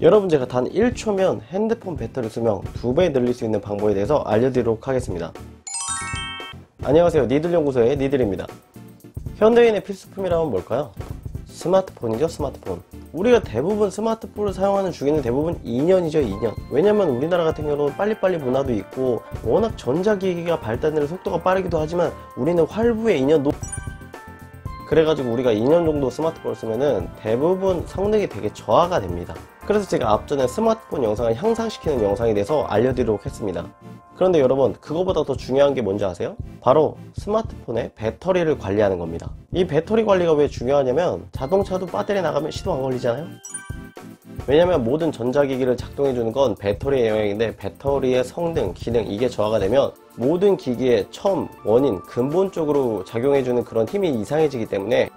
여러분, 제가 단 1초면 핸드폰 배터리 수명 2배 늘릴 수 있는 방법에 대해서 알려드리도록 하겠습니다. 안녕하세요, 니들연구소의 니들입니다. 현대인의 필수품이라면 뭘까요? 스마트폰이죠. 스마트폰. 우리가 대부분 스마트폰을 사용하는 주기는 대부분 2년이죠. 2년. 왜냐면 우리나라 같은 경우는 빨리빨리 문화도 있고 워낙 전자기기가 발달되는 속도가 빠르기도 하지만 우리는 활부의 2년 그래가지고 우리가 2년 정도 스마트폰을 쓰면은 대부분 성능이 되게 저하가 됩니다. 그래서 제가 앞전에 스마트폰 영상을 향상시키는 영상에 대해서 알려드리도록 했습니다. 그런데 여러분, 그거보다 더 중요한 게 뭔지 아세요? 바로 스마트폰의 배터리를 관리하는 겁니다. 이 배터리 관리가 왜 중요하냐면 자동차도 배터리 나가면 시동 안 걸리잖아요. 왜냐면 모든 전자기기를 작동해주는 건 배터리의 영역인데, 배터리의 성능, 기능, 이게 저하가 되면 모든 기기의 처음, 원인, 근본적으로 작용해주는 그런 힘이 이상해지기 때문에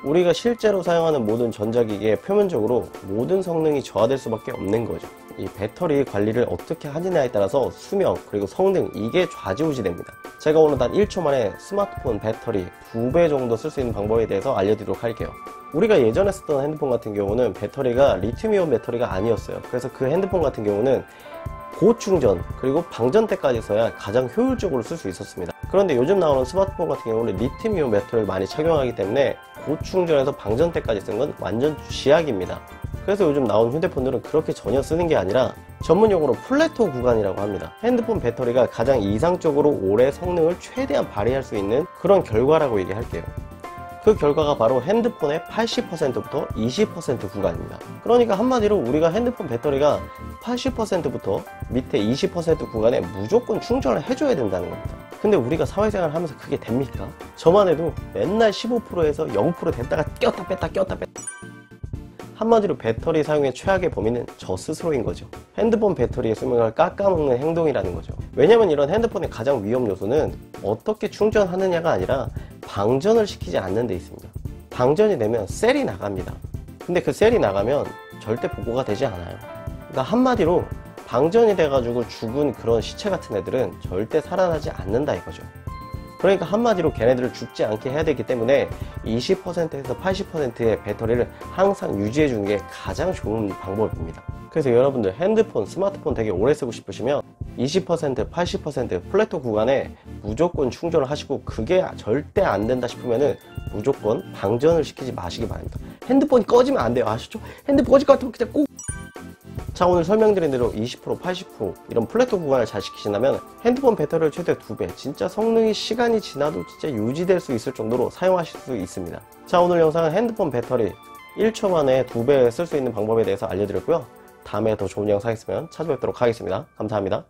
우리가 실제로 사용하는 모든 전자기기의 표면적으로 모든 성능이 저하될 수밖에 없는 거죠. 이 배터리 관리를 어떻게 하느냐에 따라서 수명, 그리고 성능, 이게 좌지우지 됩니다. 제가 오늘 단 1초 만에 스마트폰 배터리 2배 정도 쓸 수 있는 방법에 대해서 알려드리도록 할게요. 우리가 예전에 쓰던 핸드폰 같은 경우는 배터리가 리튬이온 배터리가 아니었어요. 그래서 그 핸드폰 같은 경우는 고충전 그리고 방전 때까지 써야 가장 효율적으로 쓸 수 있었습니다. 그런데 요즘 나오는 스마트폰 같은 경우는 리튬이온 배터리를 많이 착용하기 때문에 고충전에서 방전 때까지 쓰는 건 완전 쥐약입니다. 그래서 요즘 나온 휴대폰들은 그렇게 전혀 쓰는 게 아니라 전문용어로 플래토 구간이라고 합니다. 핸드폰 배터리가 가장 이상적으로 오래 성능을 최대한 발휘할 수 있는 그런 결과라고 얘기할게요. 그 결과가 바로 핸드폰의 80%부터 20% 구간입니다. 그러니까 한마디로 우리가 핸드폰 배터리가 80%부터 밑에 20% 구간에 무조건 충전을 해줘야 된다는 겁니다. 근데 우리가 사회생활을 하면서 그게 됩니까? 저만 해도 맨날 15%에서 0% 됐다가 꼈다 뺐다 꼈다 뺐다. 한마디로 배터리 사용의 최악의 범인은 저 스스로인 거죠. 핸드폰 배터리의 수명을 깎아먹는 행동이라는 거죠. 왜냐면 이런 핸드폰의 가장 위험 요소는 어떻게 충전하느냐가 아니라 방전을 시키지 않는 데 있습니다. 방전이 되면 셀이 나갑니다. 근데 그 셀이 나가면 절대 복구가 되지 않아요. 그러니까 한마디로 방전이 돼가지고 죽은 그런 시체 같은 애들은 절대 살아나지 않는다 이거죠. 그러니까 한마디로 걔네들을 죽지 않게 해야 되기 때문에 20%에서 80%의 배터리를 항상 유지해 주는 게 가장 좋은 방법입니다. 그래서 여러분들 핸드폰, 스마트폰 되게 오래 쓰고 싶으시면 20%, 80% 플래토 구간에 무조건 충전을 하시고, 그게 절대 안 된다 싶으면은 무조건 방전을 시키지 마시기 바랍니다. 핸드폰이 꺼지면 안 돼요. 아시죠? 핸드폰 꺼질 것 같으면 그냥 꼭. 자, 오늘 설명드린 대로 20%, 80% 이런 플래토 구간을 잘 지키신다면 핸드폰 배터리를 최대 2배, 진짜 성능이 시간이 지나도 진짜 유지될 수 있을 정도로 사용하실 수 있습니다. 자, 오늘 영상은 핸드폰 배터리 1초 만에 2배 쓸 수 있는 방법에 대해서 알려드렸고요. 다음에 더 좋은 영상 있으면 찾아뵙도록 하겠습니다. 감사합니다.